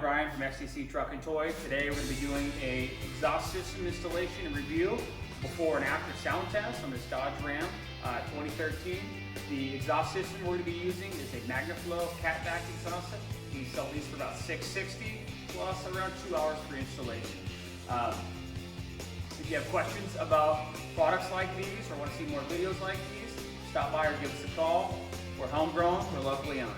Brian from XTC Truck and Toy. Today we're going to be doing a exhaust system installation and review before and after sound test on this Dodge Ram 2013. The exhaust system we're going to be using is a Magnaflow catback exhaust system. We sell these for about $660 plus around 2 hours for installation. If you have questions about products like these or want to see more videos like these, stop by or give us a call. We're homegrown, we're locally owned.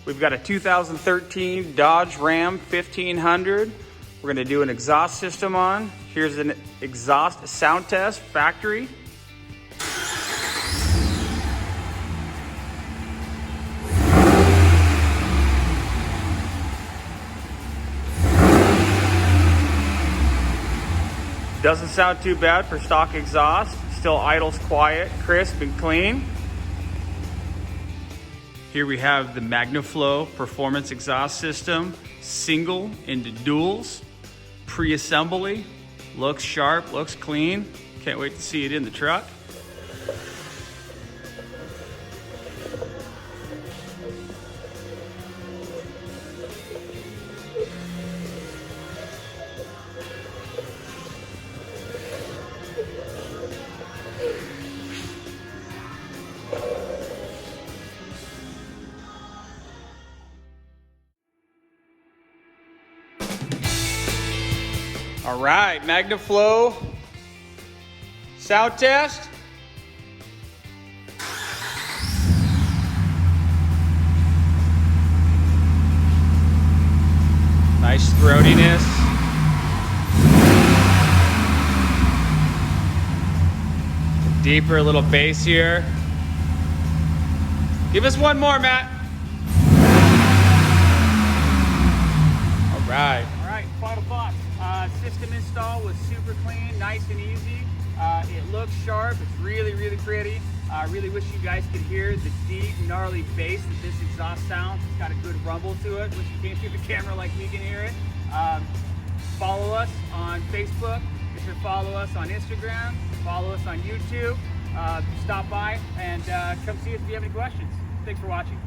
We've got a 2013 Dodge Ram 1500. We're going to do an exhaust system on. Here's an exhaust sound test, factory. Doesn't sound too bad for stock exhaust. Still idles quiet, crisp and clean. Here we have the Magnaflow performance exhaust system, single into duals, pre-assembly. Looks sharp, looks clean. Can't wait to see it in the truck. All right, Magnaflow sound test. Nice throatiness. Deeper, little bass here. Give us one more, Matt. All right. All right, final thoughts. System install was super clean, nice and easy. It looks sharp, it's really, really pretty. I really wish you guys could hear the deep, gnarly bass that this exhaust sounds. It's got a good rumble to it, which you can't see the camera like we can hear it. Follow us on Facebook. You should follow us on Instagram. Follow us on YouTube. Stop by and come see us if you have any questions. Thanks for watching.